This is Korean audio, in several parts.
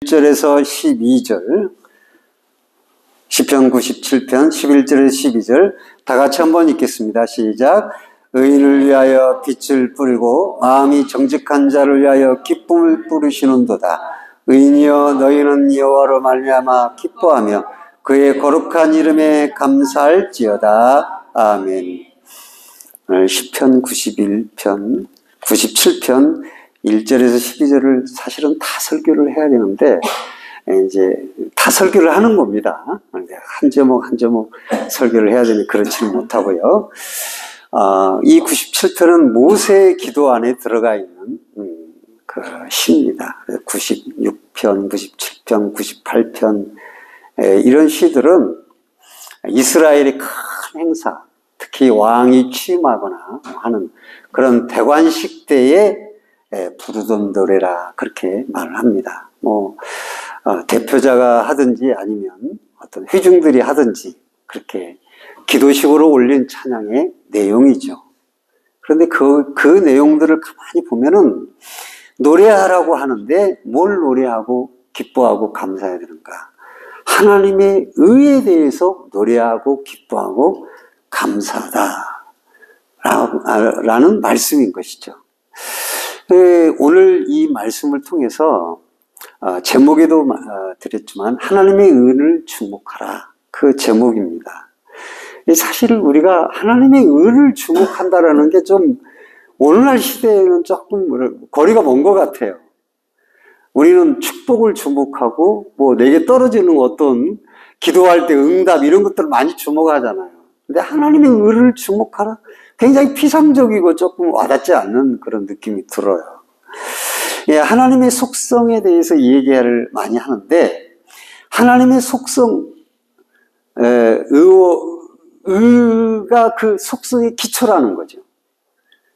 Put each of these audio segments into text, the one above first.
1절에서 12절, 시편 97편 11절에서 12절 다 같이 한번 읽겠습니다. 시작. 의인을 위하여 빛을 뿌리고 마음이 정직한 자를 위하여 기쁨을 부르시는도다. 의인이여 너희는 여호와로 말미암아 기뻐하며 그의 거룩한 이름에 감사할지어다. 아멘. 오늘 시편 91편 97편 1절에서 12절을 사실은 다 설교를 해야 되는데 이제 다 설교를 하는 겁니다. 한 제목 한 제목 설교를 해야 되니 그렇지는 못하고요. 이 97편은 모세의 기도 안에 들어가 있는 그 시입니다. 96편, 97편, 98편 이런 시들은 이스라엘의 큰 행사, 특히 왕이 취임하거나 하는 그런 대관식 때에 부르던 노래라 그렇게 말을 합니다. 대표자가 하든지 아니면 어떤 회중들이 하든지 그렇게 기도식으로 올린 찬양의 내용이죠. 그런데 그 내용들을 가만히 보면은 노래하라고 하는데 뭘 노래하고 기뻐하고 감사해야 되는가? 하나님의 의에 대해서 노래하고 기뻐하고 감사하다 라는 말씀인 것이죠. 오늘 이 말씀을 통해서 제목에도 드렸지만 하나님의 의를 주목하라 그 제목입니다. 사실 우리가 하나님의 의를 주목한다라는 게 좀 오늘날 시대에는 조금 거리가 먼 것 같아요. 우리는 축복을 주목하고 내게 떨어지는 어떤 기도할 때 응답 이런 것들을 많이 주목하잖아요. 근데 하나님의 의를 주목하라? 굉장히 피상적이고 조금 와닿지 않는 그런 느낌이 들어요. 하나님의 속성에 대해서 얘기를 많이 하는데 하나님의 속성, 의가 그 속성의 기초라는 거죠.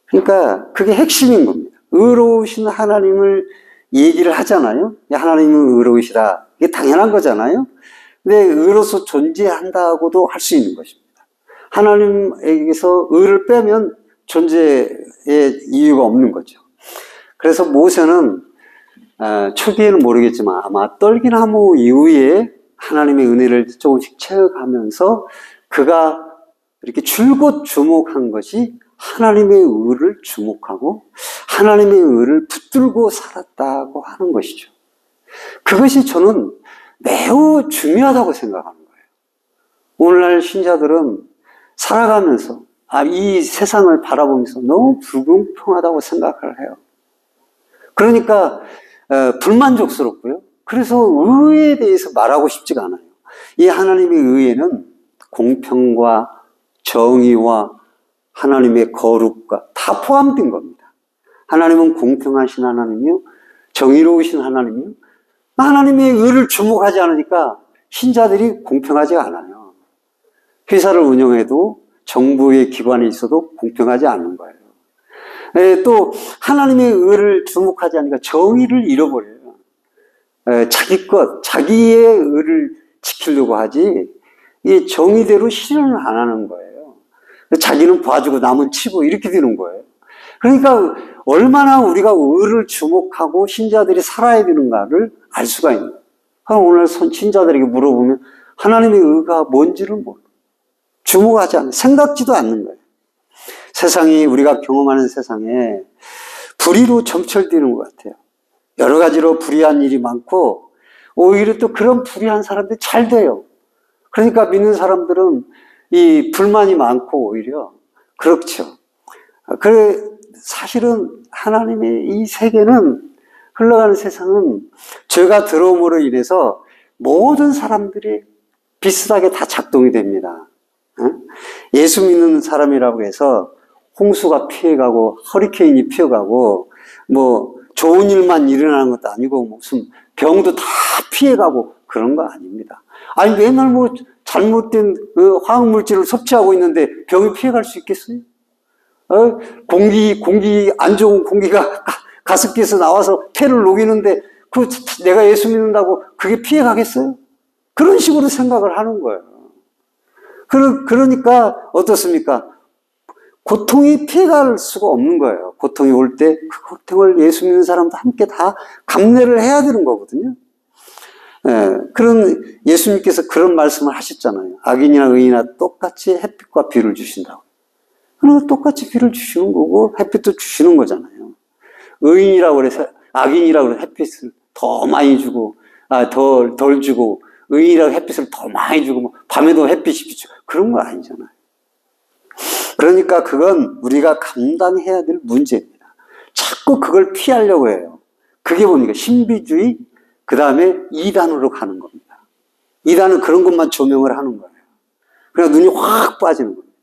그러니까 그게 핵심인 겁니다. 의로우신 하나님을 얘기를 하잖아요. 하나님은 의로우시다. 이게 당연한 거잖아요. 근데 의로서 존재한다고도 할 수 있는 것입니다. 하나님에게서 의를 빼면 존재의 이유가 없는 거죠. 그래서 모세는 초기에는 모르겠지만 아마 떨기나무 이후에 하나님의 은혜를 조금씩 체험하면서 그가 이렇게 줄곧 주목한 것이 하나님의 의를 주목하고 하나님의 의를 붙들고 살았다고 하는 것이죠. 그것이 저는 매우 중요하다고 생각하는 거예요. 오늘날 신자들은 살아가면서 이 세상을 바라보면서 너무 불공평하다고 생각을 해요. 그러니까 불만족스럽고요. 그래서 의에 대해서 말하고 싶지가 않아요. 이 하나님의 의에는 공평과 정의와 하나님의 거룩과 다 포함된 겁니다. 하나님은 공평하신 하나님이요, 정의로우신 하나님이요. 하나님의 의를 주목하지 않으니까 신자들이 공평하지 않아요. 회사를 운영해도 정부의 기관에 있어도 공평하지 않는 거예요. 또 하나님의 의를 주목하지 않으니까 정의를 잃어버려요. 자기 것, 자기의 의를 지키려고 하지 이 정의대로 실현을 안 하는 거예요. 자기는 봐주고 남은 치고 이렇게 되는 거예요. 그러니까 얼마나 우리가 의를 주목하고 신자들이 살아야 되는가를 알 수가 있는 거예요. 그럼 오늘 신자들에게 물어보면 하나님의 의가 뭔지를 몰라. 주목하지 않는, 생각지도 않는 거예요. 세상이, 우리가 경험하는 세상에 불의로 점철되는 것 같아요. 여러 가지로 불의한 일이 많고 오히려 또 그런 불의한 사람들이 잘 돼요. 그러니까 믿는 사람들은 이 불만이 많고 오히려 그렇죠. 사실은 하나님의 이 세계는, 흘러가는 세상은 죄가 들어옴으로 인해서 모든 사람들이 비슷하게 다 작동이 됩니다. 예수 믿는 사람이라고 해서 홍수가 피해가고 허리케인이 피해가고 좋은 일만 일어나는 것도 아니고 무슨 병도 다 피해가고 그런 거 아닙니다. 아니 맨날 잘못된 화학물질을 섭취하고 있는데 병이 피해갈 수 있겠어요? 공기 안 좋은 공기가 가습기에서 나와서 폐를 녹이는데 내가 예수 믿는다고 그게 피해가겠어요? 그런 식으로 생각을 하는 거예요. 그러니까 어떻습니까? 고통이 피해갈 수가 없는 거예요. 고통이 올 때 그 고통을 예수 믿는 사람도 함께 다 감내를 해야 되는 거거든요. 그런 예수님께서 그런 말씀을 하셨잖아요. 악인이나 의인이나 똑같이 햇빛과 비를 주신다고. 그러면 똑같이 비를 주시는 거고 햇빛도 주시는 거잖아요. 의인이라고 그래서 악인이라고 그래서 햇빛을 더 많이 주고 덜 주고 의인이라고 햇빛을 더 많이 주고 뭐 밤에도 햇빛이 비추고 그런 거 아니잖아요. 그러니까 그건 우리가 감당해야 될 문제입니다. 자꾸 그걸 피하려고 해요. 그게 뭡니까? 신비주의, 그 다음에 이단으로 가는 겁니다. 이단은 그런 것만 조명을 하는 거예요. 그래서 눈이 확 빠지는 겁니다.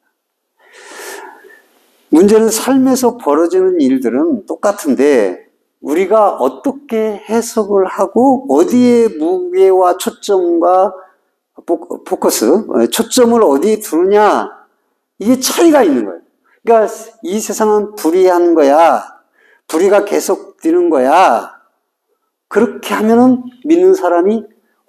문제는 삶에서 벌어지는 일들은 똑같은데 우리가 어떻게 해석을 하고 어디에 무게와 초점과 포커스, 초점을 어디에 두느냐, 이게 차이가 있는 거예요. 그러니까 이 세상은 불의한 거야, 불의가 계속되는 거야, 그렇게 하면은 믿는 사람이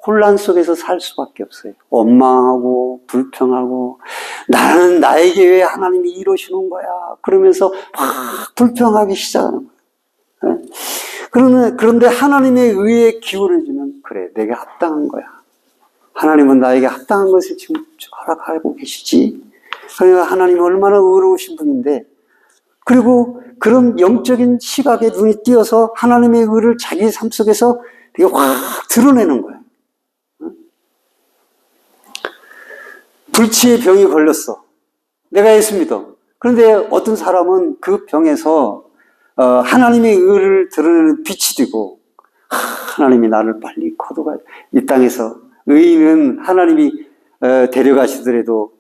혼란 속에서 살 수밖에 없어요. 원망하고 불평하고 나는 나에게 왜 하나님이 이러시는 거야 그러면서 막 불평하기 시작하는 거예요. 그런데 하나님의 의에 기울어지면 그래, 내게 합당한 거야. 하나님은 나에게 합당한 것을 지금 허락하고 계시지. 그러니까 하나님은 얼마나 의로우신 분인데, 그리고 그런 영적인 시각에 눈이 띄어서 하나님의 의를 자기 삶 속에서 되게 확 드러내는 거예요. 불치의 병이 걸렸어. 내가 예수 믿어. 그런데 어떤 사람은 그 병에서 하나님의 의를 드러내는 빛이 되고, 하나님이 나를 빨리 거두가, 이 땅에서 의인은 하나님이 데려가시더라도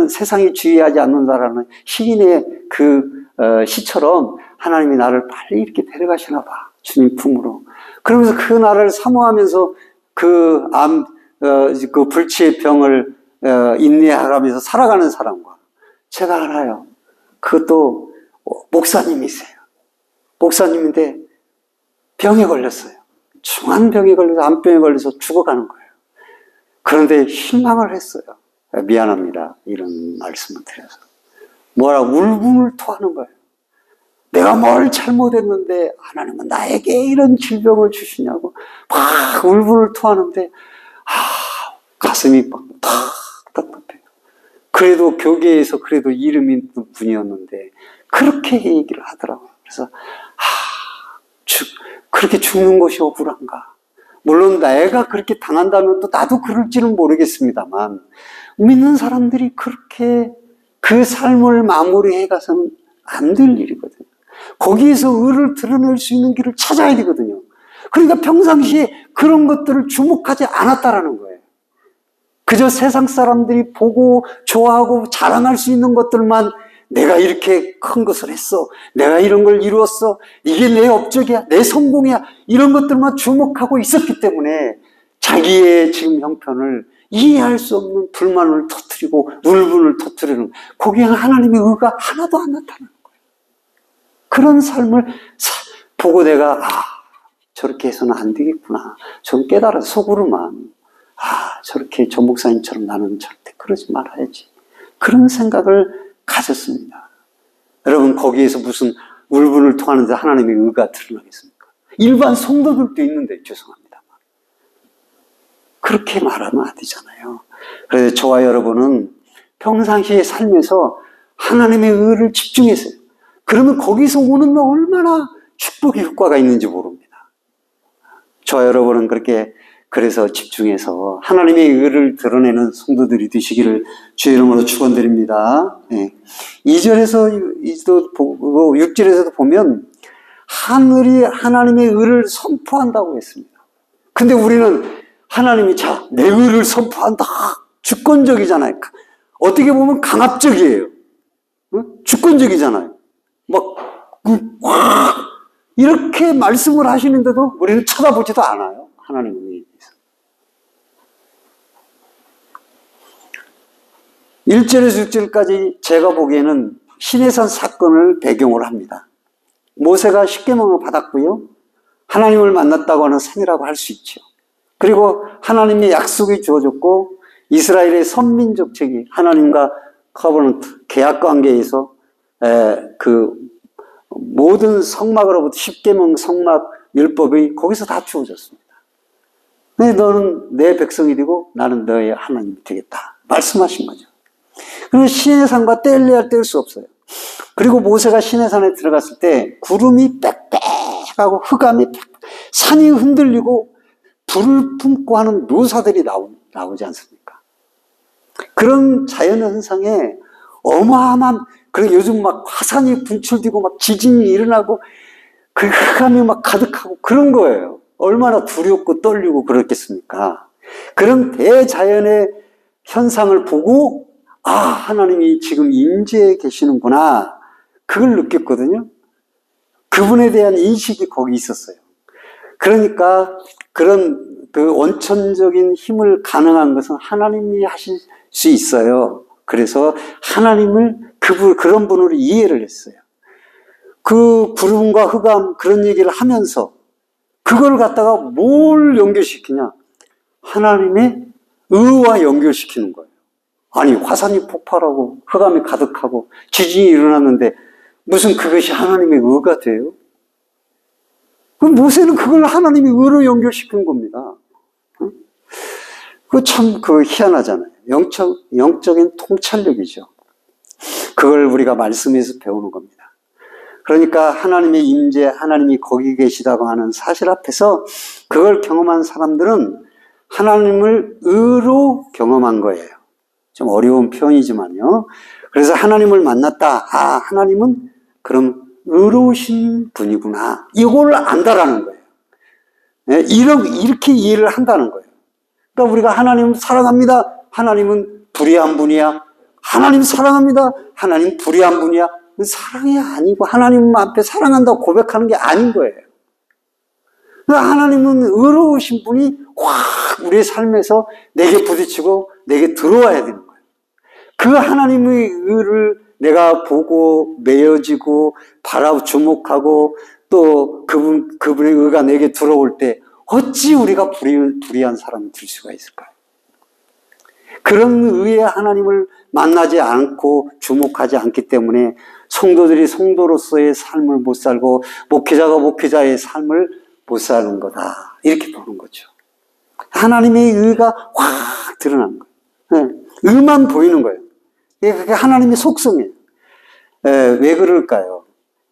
세상이 주의하지 않는다라는 시인의 그 시처럼 하나님이 나를 빨리 이렇게 데려가시나 봐, 주님 품으로. 그러면서 그 나라를 사모하면서 그 불치의 병을 인내하면서 살아가는 사람과, 제가 알아요. 그것도 목사님이세요. 목사님인데 병에 걸렸어요. 중한 병에 걸려서, 암병에 걸려서 죽어가는 거예요. 그런데 실망을 했어요. 미안합니다, 이런 말씀을 드려서. 뭐라고 울분을 토하는 거예요. 내가 뭘 잘못했는데 하나님은 나에게 이런 질병을 주시냐고 막 울분을 토하는데 가슴이 막 답답해요. 그래도 교계에서 그래도 이름이 있는 분이었는데 그렇게 얘기를 하더라고요. 그래서 그렇게 죽는 것이 억울한가. 물론 내가 그렇게 당한다면 또 나도 그럴지는 모르겠습니다만, 믿는 사람들이 그렇게 그 삶을 마무리해 가서는 안 될 일이거든요. 거기에서 의를 드러낼 수 있는 길을 찾아야 되거든요. 그러니까 평상시에 그런 것들을 주목하지 않았다라는 거예요. 그저 세상 사람들이 보고 좋아하고 자랑할 수 있는 것들만, 내가 이렇게 큰 것을 했어, 내가 이런 걸 이루었어, 이게 내 업적이야, 내 성공이야, 이런 것들만 주목하고 있었기 때문에 자기의 지금 형편을 이해할 수 없는 불만을 터뜨리고 울분을 터뜨리는, 거기에 하나님의 의가 하나도 안 나타나는 거예요. 그런 삶을 보고 내가 저렇게 해서는 안 되겠구나, 좀 깨달아서 속으로만 저렇게 조 목사님처럼 나는 절대 그러지 말아야지, 그런 생각을 가졌습니다. 여러분, 거기에서 무슨 울분을 토하는데 하나님의 의가 드러나겠습니까? 일반 성도들도 있는데, 죄송합니다, 그렇게 말하면 안 되잖아요. 그래서 저와 여러분은 평상시에 삶에서 하나님의 의를 집중했어요. 그러면 거기서 오는 얼마나 축복의 효과가 있는지 모릅니다. 저와 여러분은 그래서 집중해서 하나님의 의를 드러내는 성도들이 되시기를 주의 이름으로 축원드립니다. 2절에서 보고 6절에서도 보면 하늘이 하나님의 의를 선포한다고 했습니다. 근데 우리는 하나님이 내 의를 선포한다, 주권적이잖아요. 어떻게 보면 강압적이에요. 주권적이잖아요. 이렇게 말씀을 하시는데도 우리는 쳐다보지도 않아요, 하나님의 의에 대해서. 1절에서 6절까지 제가 보기에는 시내산 사건을 배경으로 합니다. 모세가 십계명을 받았고요, 하나님을 만났다고 하는 산이라고 할 수 있죠. 그리고 하나님의 약속이 주어졌고, 이스라엘의 선민족책이 하나님과 커버넌트, 계약 관계에서 그 모든 성막으로부터 십계명 성막 율법이 거기서 다 주어졌습니다. 너는 내 백성이 되고 나는 너의 하나님이 되겠다 말씀하신 거죠. 그리고 시내의 산과 뗄래야 뗄 수 없어요. 그리고 모세가 시내산에 들어갔을 때 구름이 빽빽하고 흑암이 산이 흔들리고 불을 품고 하는 묘사들이 나오지 않습니까? 그런 자연현상에 어마어마한, 그리고 요즘 막 화산이 분출되고 막 지진이 일어나고 그 흑암이 막 가득하고 그런 거예요. 얼마나 두렵고 떨리고 그렇겠습니까? 그런 대자연의 현상을 보고 하나님이 지금 임재해 계시는구나, 그걸 느꼈거든요. 그분에 대한 인식이 거기 있었어요. 그러니까 그런 그 원천적인 힘을 가능한 것은 하나님이 하실 수 있어요. 그래서 하나님을 그런 분으로 이해를 했어요. 그 구름과 흑암 그런 얘기를 하면서 그걸 갖다가 뭘 연결시키냐? 하나님의 의와 연결시키는 거예요. 아니, 화산이 폭발하고 흑암이 가득하고 지진이 일어났는데 무슨 그것이 하나님의 의가 돼요? 그럼 모세는 그걸 하나님의 의로 연결시킨 겁니다. 참 희한하잖아요. 영적인 통찰력이죠. 그걸 우리가 말씀에서 배우는 겁니다. 그러니까 하나님의 임재, 하나님이 거기 계시다고 하는 사실 앞에서 그걸 경험한 사람들은 하나님을 의로 경험한 거예요. 좀 어려운 표현이지만요. 그래서 하나님을 만났다. 하나님은 그럼 의로우신 분이구나. 이걸 안다라는 거예요. 이렇게 이해를 한다는 거예요. 그러니까 우리가 하나님 사랑합니다. 하나님은 불의한 분이야. 하나님 사랑합니다. 하나님 불의한 분이야. 사랑이 아니고 하나님 앞에 사랑한다고 고백하는 게 아닌 거예요. 그러니까 하나님은 의로우신 분이 확 우리의 삶에서 내게 부딪히고 내게 들어와야 되는 거예요. 그 하나님의 의를 내가 보고 매어지고 주목하고 또 그분의 의가 내게 들어올 때 어찌 우리가 불의한 사람이 될 수가 있을까요? 그런 의의 하나님을 만나지 않고 주목하지 않기 때문에 성도들이 성도로서의 삶을 못 살고 목회자가 목회자의 삶을 못 사는 거다, 이렇게 보는 거죠. 하나님의 의가 확 드러나는 거예요. 의만 보이는 거예요. 그게 하나님의 속성이에요. 왜 그럴까요?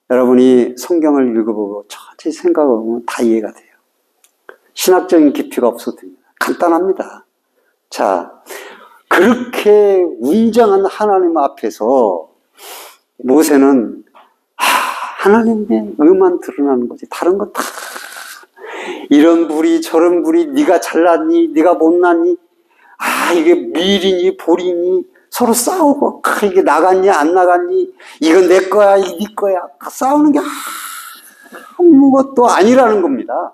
여러분이 성경을 읽어보고 천천히 생각해보면 다 이해가 돼요. 신학적인 깊이가 없어도 됩니다. 간단합니다. 자, 그렇게 웅장한 하나님 앞에서 모세는 하나님의 의만 드러나는 거지. 다른 건 다 이런 불이 저런 불이, 네가 잘났니 네가 못났니, 이게 밀이니 볼이니, 서로 싸우고 이게 나갔니 안 나갔니, 이건 내 거야 이게 네 거야, 싸우는 게 아무것도 아니라는 겁니다.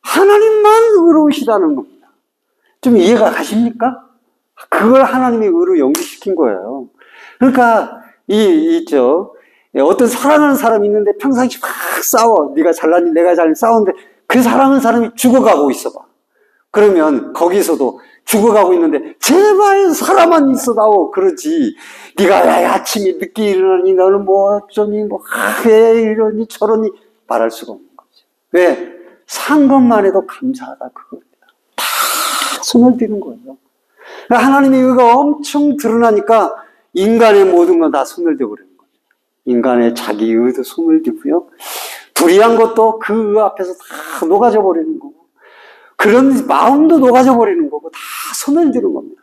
하나님만 의로우시다는 겁니다. 좀 이해가 가십니까? 그걸 하나님의 의로 연결시킨 거예요. 그러니까 어떤 사랑하는 사람이 있는데 평상시 막 싸워. 네가 잘났니 내가 잘났니 싸우는데 그 사랑하는 사람이 죽어가고 있어봐. 그러면 거기서도 죽어가고 있는데 제발 사람만 있어다오 그러지. 네가 아침에 늦게 일어나니 너는 뭐 어쩌니 왜 이러니 저러니 말할 수가 없는 거죠. 왜? 산 것만 해도 감사하다, 그겁니다. 다 소멸되는 거예요. 하나님의 의가 엄청 드러나니까 인간의 모든 건 다 소멸되어 버리는 거죠. 인간의 자기 의도 소멸되고요. 불의한 것도 그 의 앞에서 다 녹아져 버리는 거고, 그런 마음도 녹아져 버리는 거고, 다 소멸되는 겁니다.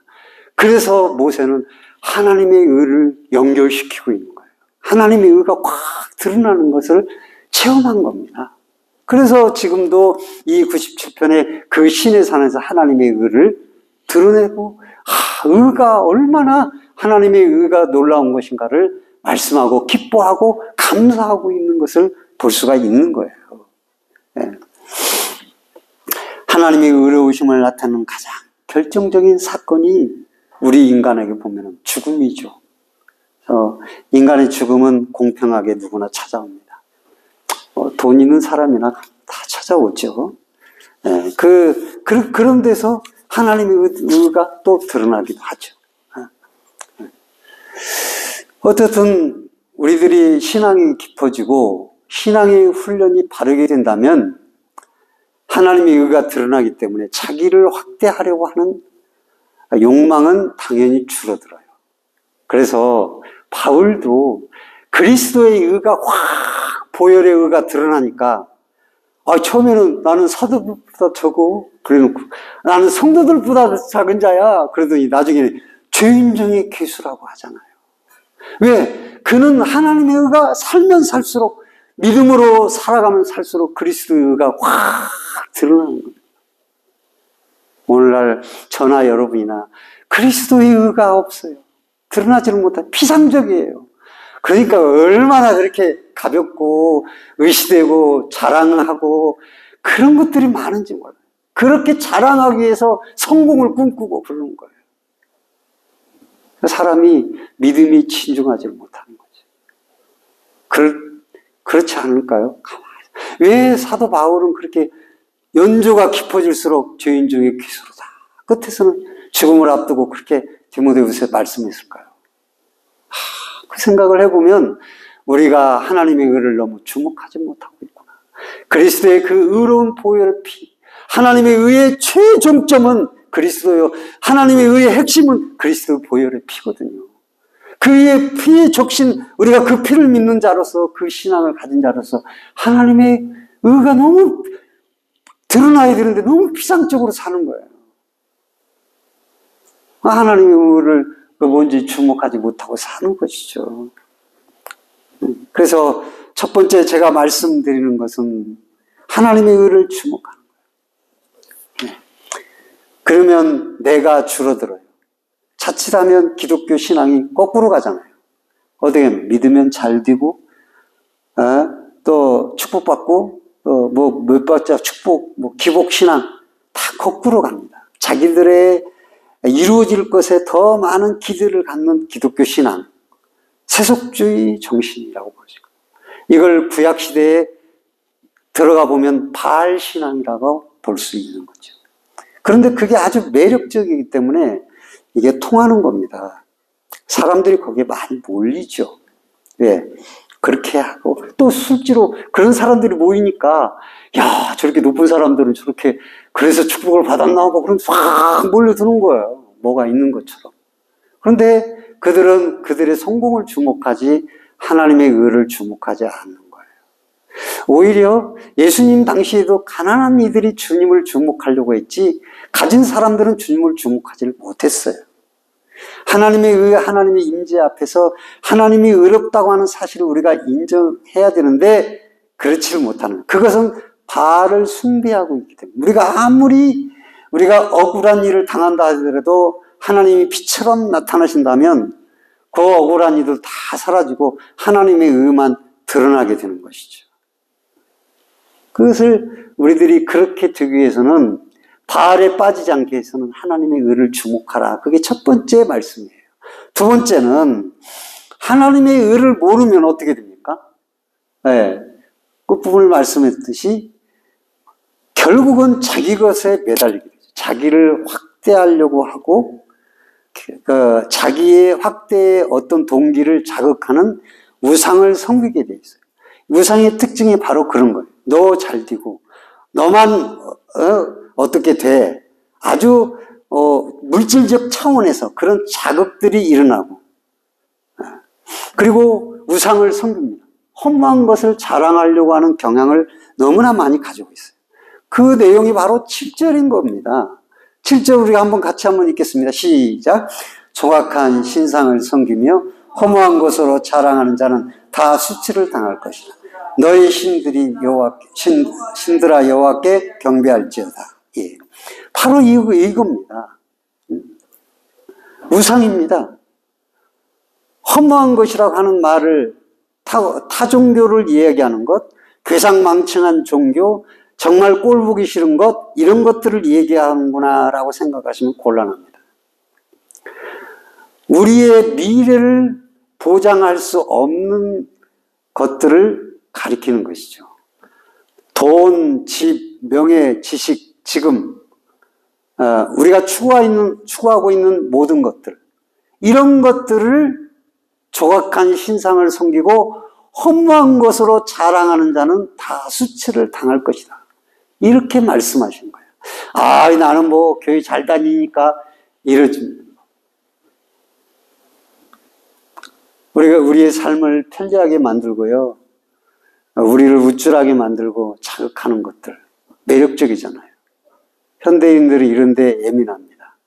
그래서 모세는 하나님의 의를 연결시키고 있는 거예요. 하나님의 의가 확 드러나는 것을 체험한 겁니다. 그래서 지금도 이 97편의 그 신의 산에서 하나님의 의를 드러내고, 의가 얼마나 하나님의 의가 놀라운 것인가를 말씀하고 기뻐하고 감사하고 있는 것을 볼 수가 있는 거예요. 네. 하나님의 의로우심을 나타내는 가장 결정적인 사건이 우리 인간에게 보면 죽음이죠. 인간의 죽음은 공평하게 누구나 찾아옵니다. 돈 있는 사람이나 다 찾아오죠. 네. 그런 데서 하나님의 의가 또 드러나기도 하죠. 어쨌든 우리들이 신앙이 깊어지고 신앙의 훈련이 바르게 된다면 하나님의 의가 드러나기 때문에 자기를 확대하려고 하는 욕망은 당연히 줄어들어요. 그래서 바울도 그리스도의 의가 확 보혈의 의가 드러나니까 처음에는 나는 사도들보다 적어 그래놓고 나는 성도들보다 작은 자야 그러더니 나중에 죄인 중에 괴수라고 하잖아요. 왜? 그는 하나님의 의가 살면 살수록 믿음으로 살아가면 살수록 그리스도의 의가 확 드러나는 거예요. 오늘날 저나 여러분이나 그리스도의 의가 없어요. 드러나지를 못한 피상적이에요. 그러니까 얼마나 그렇게 가볍고 의시되고 자랑하고 그런 것들이 많은지 몰라요. 그렇게 자랑하기 위해서 성공을 꿈꾸고 그러는 거예요. 사람이 믿음이 진중하지 못하는 거죠. 그렇지 않을까요? 왜 사도 바울은 그렇게 연조가 깊어질수록 죄인 중에 괴수로다. 끝에서는 죽음을 앞두고 그렇게 디모데후서에 말씀했을까요? 그 생각을 해보면 우리가 하나님의 의를 너무 주목하지 못하고 있구나. 그리스도의 그 의로운 보혈의 피, 하나님의 의의 최종점은 그리스도요. 하나님의 의의 핵심은 그리스도의 보혈의 피거든요. 그의 피의 족신, 우리가 그 피를 믿는 자로서 그 신앙을 가진 자로서 하나님의 의가 너무 드러나야 되는데 너무 피상적으로 사는 거예요. 하나님의 의를 뭔지 주목하지 못하고 사는 것이죠. 그래서 첫 번째 제가 말씀드리는 것은 하나님의 의를 주목하는 거예요. 그러면 내가 줄어들어요. 자칫하면 기독교 신앙이 거꾸로 가잖아요. 어떻게 믿으면 잘 되고, 또 축복받고, 몇 번째 축복, 기복 신앙 다 거꾸로 갑니다. 자기들의 이루어질 것에 더 많은 기대를 갖는 기독교 신앙, 세속주의 정신이라고 보죠. 이걸 구약 시대에 들어가 보면 바알 신앙이라고 볼 수 있는 거죠. 그런데 그게 아주 매력적이기 때문에 이게 통하는 겁니다. 사람들이 거기에 많이 몰리죠. 왜? 그렇게 하고 또 실제로 그런 사람들이 모이니까 야 저렇게 높은 사람들은 저렇게 그래서 축복을 받았나 하고 그럼 싹 몰려드는 거예요. 뭐가 있는 것처럼. 그런데 그들은 그들의 성공을 주목하지 하나님의 의를 주목하지 않는 거예요. 오히려 예수님 당시에도 가난한 이들이 주님을 주목하려고 했지 가진 사람들은 주님을 주목하지 못했어요. 하나님의 의, 하나님의 임재 앞에서 하나님이 의롭다고 하는 사실을 우리가 인정해야 되는데 그렇지를 못하는, 그것은 바알을 숭배하고 있기 때문에 우리가 아무리 우리가 억울한 일을 당한다 하더라도 하나님이 빛처럼 나타나신다면 그 억울한 일도 다 사라지고 하나님의 의만 드러나게 되는 것이죠. 그것을 우리들이 그렇게 되기 위해서는 바알에 빠지지 않게 위해서는 하나님의 의를 주목하라. 그게 첫 번째 말씀이에요. 두 번째는 하나님의 의를 모르면 어떻게 됩니까? 네, 그 부분을 말씀했듯이 결국은 자기 것에 매달리게 되죠. 자기를 확대하려고 하고 자기의 확대의 어떤 동기를 자극하는 우상을 섬기게 돼 있어요. 우상의 특징이 바로 그런 거예요. 너 잘 되고 너만 어떻게 돼. 아주 물질적 차원에서 그런 자극들이 일어나고 그리고 우상을 섬깁니다. 험한 것을 자랑하려고 하는 경향을 너무나 많이 가지고 있어요. 그 내용이 바로 7절인 겁니다. 7절 우리가 같이 한번 읽겠습니다. 시작. 조각한 신상을 섬기며 허무한 것으로 자랑하는 자는 다 수치를 당할 것이다. 너희 신들아 여호와께 경배할지어다. 예. 바로 이겁니다. 우상입니다. 허무한 것이라고 하는 말을 타 종교를 이야기하는 것, 괴상망측한 종교, 정말 꼴보기 싫은 것, 이런 것들을 얘기하는구나라고 생각하시면 곤란합니다. 우리의 미래를 보장할 수 없는 것들을 가리키는 것이죠. 돈, 집, 명예, 지식, 지금 우리가 추구하고 있는 모든 것들, 이런 것들을 조각한 신상을 섬기고 허무한 것으로 자랑하는 자는 다 수치를 당할 것이다. 이렇게 말씀하신 거예요. 아, 나는 뭐 교회 잘 다니니까 이러지. 우리가 우리의 삶을 편리하게 만들고요. 우리를 우쭐하게 만들고 자극하는 것들. 매력적이잖아요. 현대인들이 이런 데 예민합니다.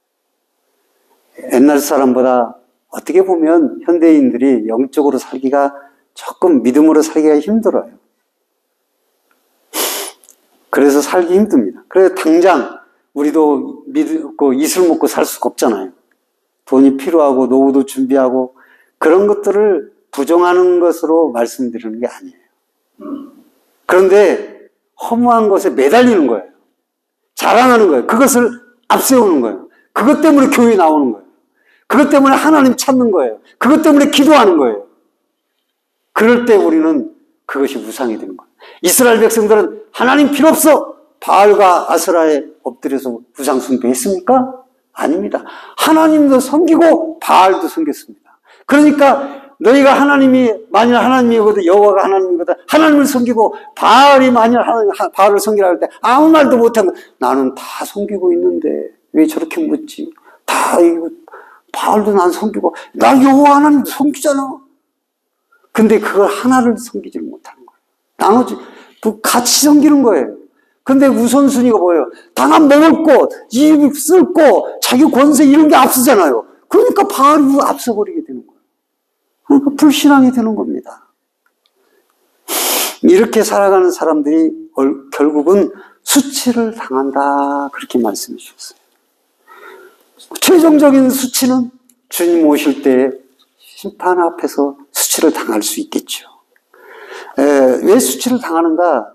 옛날 사람보다 어떻게 보면 현대인들이 영적으로 살기가 조금 믿음으로 살기가 힘들어요. 그래서 살기 힘듭니다. 그래서 당장 우리도 믿고 이슬 먹고 살 수가 없잖아요. 돈이 필요하고 노후도 준비하고 그런 것들을 부정하는 것으로 말씀드리는 게 아니에요. 그런데 허무한 것에 매달리는 거예요. 자랑하는 거예요. 그것을 앞세우는 거예요. 그것 때문에 교회에 나오는 거예요. 그것 때문에 하나님 찾는 거예요. 그것 때문에 기도하는 거예요. 그럴 때 우리는 그것이 우상이 되는 거예요. 이스라엘 백성들은 하나님 필요 없어! 바알과 아스라에 엎드려서 우상 숭배했습니까? 아닙니다. 하나님도 섬기고 바알도 섬겼습니다. 그러니까 너희가 만일 하나님이거든, 여호와가 하나님이거든, 하나님을 섬기고 바알이 만일 바알을 섬기라 할 때 아무 말도 못하고 나는 다 섬기고 있는데 왜 저렇게 묻지? 다 이거 바알도 난 섬기고 나 여호와 하나님도 섬기잖아. 근데 그걸 하나를 섬기지 못하는 거예요. 나머지 같이 섬기는 거예요. 근데 우선순위가 뭐예요? 당한 먹을 것, 입 쓸 것, 자기 권세 이런 게 앞서잖아요. 그러니까 바알이 앞서버리게 되는 거예요. 그러니까 불신앙이 되는 겁니다. 이렇게 살아가는 사람들이 결국은 수치를 당한다. 그렇게 말씀해 주셨어요. 최종적인 수치는 주님 오실 때 심판 앞에서 수치를 당할 수 있겠죠. 왜 수치를 당하는가?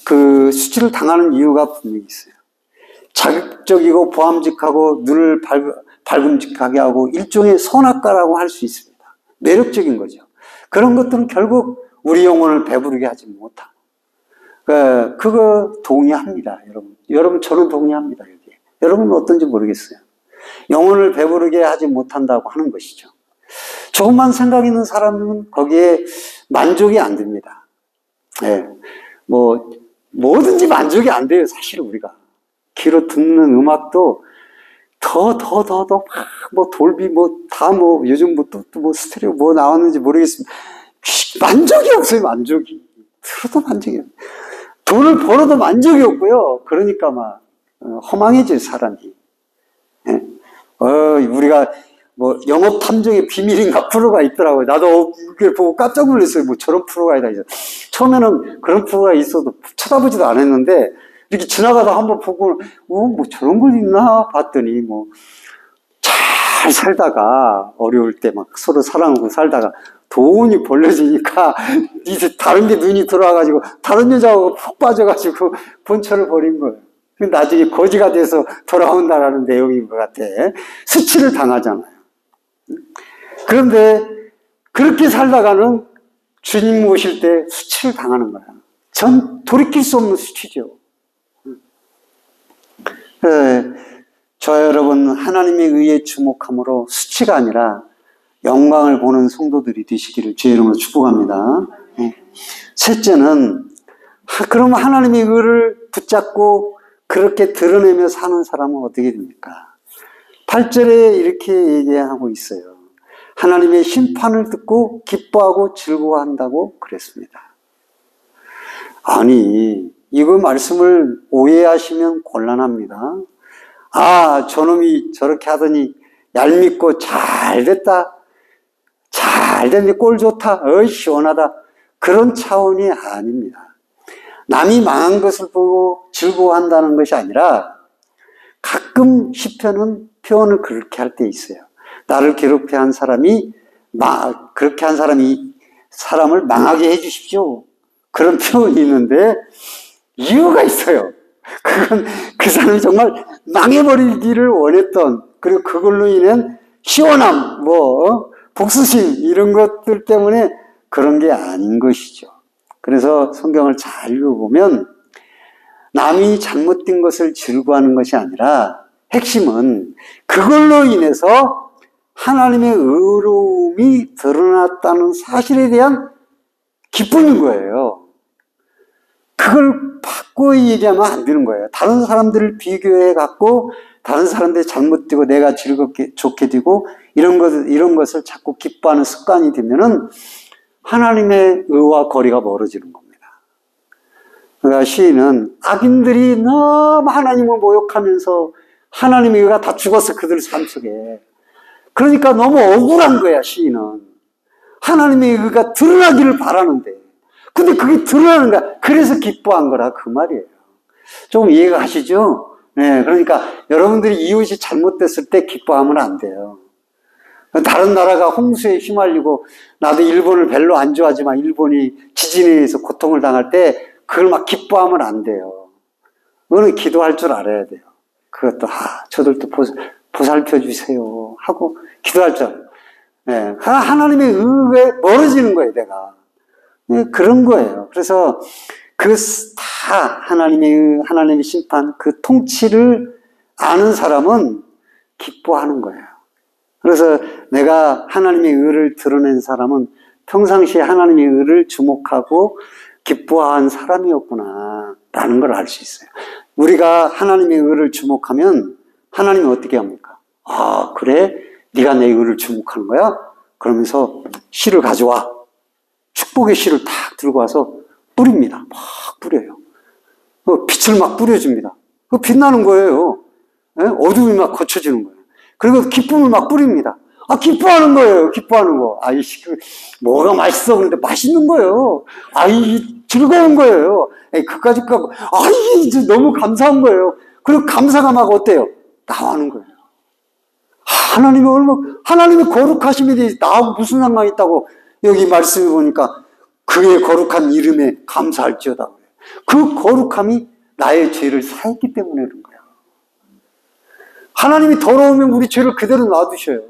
그 수치를 당하는 이유가 분명히 있어요. 자극적이고 보암직하고 눈을 밝음직하게 하고 일종의 선악과라고 할 수 있습니다. 매력적인 거죠. 그런 것들은 결국 우리 영혼을 배부르게 하지 못하고. 그거 동의합니다, 여러분. 여러분, 저는 동의합니다, 여기. 여러분은 어떤지 모르겠어요. 영혼을 배부르게 하지 못한다고 하는 것이죠. 조금만 생각 있는 사람은 거기에 만족이 안 됩니다. 예. 뭐든지 만족이 안 돼요, 사실 우리가. 귀로 듣는 음악도 돌비, 요즘 또 스테레오 나왔는지 모르겠습니다. 만족이 없어요, 만족이. 들어도 만족이 없어요. 돈을 벌어도 만족이 없고요. 그러니까 허망해져요, 사람이. 예? 우리가 영업 탐정의 비밀인가 프로가 있더라고요. 나도 그걸 보고 깜짝 놀랐어요. 저런 프로가 있다. 처음에는 그런 프로가 있어도 쳐다보지도 않았는데, 이렇게 지나가다 한번 보고, 저런 걸 있나? 봤더니, 잘 살다가, 어려울 때 서로 사랑하고 살다가, 돈이 벌려지니까, 이제 다른 게 눈이 들어와가지고, 다른 여자하고 푹 빠져가지고, 본처를 버린 거예요. 나중에 거지가 돼서 돌아온다라는 내용인 것 같아. 수치를 당하잖아요. 그런데 그렇게 살다가는 주님 오실 때 수치를 당하는 거야. 전 돌이킬 수 없는 수치죠. 저 여러분, 하나님의 의에 주목함으로 수치가 아니라 영광을 보는 성도들이 되시기를 주의 이름으로 축복합니다. 셋째는, 그럼 하나님의 의를 붙잡고 그렇게 드러내며 사는 사람은 어떻게 됩니까? 8절에 이렇게 얘기하고 있어요. 하나님의 심판을 듣고 기뻐하고 즐거워한다고 그랬습니다. 아니, 이거 말씀을 오해하시면 곤란합니다. 저놈이 저렇게 하더니 얄밉고 잘됐다. 잘됐네, 꼴 좋다. 시원하다. 그런 차원이 아닙니다. 남이 망한 것을 보고 즐거워한다는 것이 아니라 가끔 시편은 표현을 그렇게 할 때 있어요. 나를 괴롭게 한 사람이 그렇게 한 사람을 망하게 해 주십시오. 그런 표현이 있는데 이유가 있어요. 그건 그 사람이 정말 망해버리기를 원했던, 그리고 그걸로 인한 시원함, 복수심 이런 것들 때문에 그런 게 아닌 것이죠. 그래서 성경을 잘 읽어보면 남이 잘못된 것을 즐거워하는 것이 아니라 핵심은 그걸로 인해서 하나님의 의로움이 드러났다는 사실에 대한 기쁨인 거예요. 그걸 확고히 얘기하면 안 되는 거예요. 다른 사람들을 비교해 갖고 다른 사람들이 잘못되고 내가 즐겁게 좋게 되고 이런 것을 자꾸 기뻐하는 습관이 되면은 하나님의 의와 거리가 멀어지는 겁니다. 그러니까 시인은 악인들이 너무 하나님을 모욕하면서 하나님의 의가 다 죽었어, 그들 삶 속에. 그러니까 너무 억울한 거야, 시인은. 하나님의 의가 드러나기를 바라는데. 근데 그게 드러나는 거야. 그래서 기뻐한 거라, 그 말이에요. 조금 이해가 가시죠? 네, 그러니까 여러분들이 이웃이 잘못됐을 때 기뻐하면 안 돼요. 다른 나라가 홍수에 휘말리고, 나도 일본을 별로 안 좋아하지만 일본이 지진에 의해서 고통을 당할 때 그걸 막 기뻐하면 안 돼요. 그거는 기도할 줄 알아야 돼요. 그것도, 저들도 보살펴 주세요 하고 기도할 줄 알아요. 네, 하나님의 의에 멀어지는 거예요, 내가. 네, 그런 거예요. 그래서 그 다 하나님의 심판, 그 통치를 아는 사람은 기뻐하는 거예요. 그래서 내가 하나님의 의를 드러낸 사람은 평상시에 하나님의 의를 주목하고 기뻐한 사람이었구나 라는 걸 알 수 있어요. 우리가 하나님의 의를 주목하면 하나님이 어떻게 합니까? 그래? 네가 내 의를 주목하는 거야? 그러면서 씨를 가져와. 축복의 씨를 탁 들고 와서 뿌립니다. 막 뿌려요. 빛을 막 뿌려줍니다. 빛나는 거예요. 어둠이 막 거쳐지는 거예요. 그리고 기쁨을 막 뿌립니다. 기뻐하는 거예요. 기뻐하는 거. 뭐가 맛있어. 그런데 맛있는 거예요. 즐거운 거예요. 그까짓 거. 이제 너무 감사한 거예요. 그리고 감사가 막 어때요? 나와는 거예요. 하나님의 거룩하심이 나하고 무슨 상관이 있다고 여기 말씀해 보니까 그의 거룩한 이름에 감사할지어다. 그 거룩함이 나의 죄를 사했기 때문에 그런 거예요. 하나님이 더러우면 우리 죄를 그대로 놔두셔요.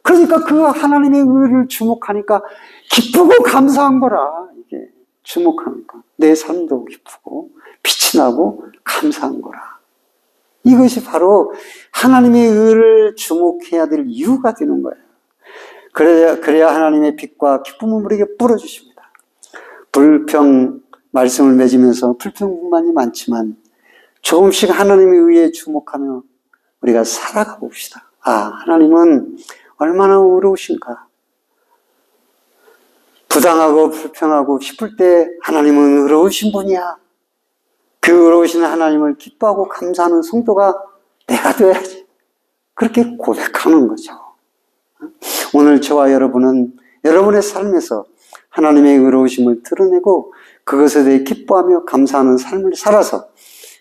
그러니까 그 하나님의 의를 주목하니까 기쁘고 감사한 거라. 이게 주목하니까 내 삶도 기쁘고 빛이 나고 감사한 거라. 이것이 바로 하나님의 의를 주목해야 될 이유가 되는 거예요. 그래야 하나님의 빛과 기쁨을 우리에게 뿌려주십니다. 불평 말씀을 맺으면서 불평뿐만이 많지만 조금씩 하나님의 의에 주목하며 우리가 살아가 봅시다. 하나님은 얼마나 의로우신가. 부당하고 불평하고 싶을 때 하나님은 의로우신 분이야. 그 의로우신 하나님을 기뻐하고 감사하는 성도가 내가 되어야지. 그렇게 고백하는 거죠. 오늘 저와 여러분은 여러분의 삶에서 하나님의 의로우심을 드러내고 그것에 대해 기뻐하며 감사하는 삶을 살아서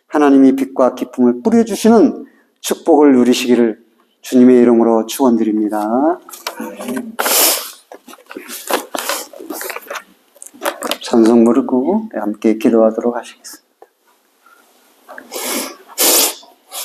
하나님이 빛과 기쁨을 뿌려주시는 축복을 누리시기를 주님의 이름으로 축원드립니다. 찬송 부르고 함께 기도하도록 하시겠습니다.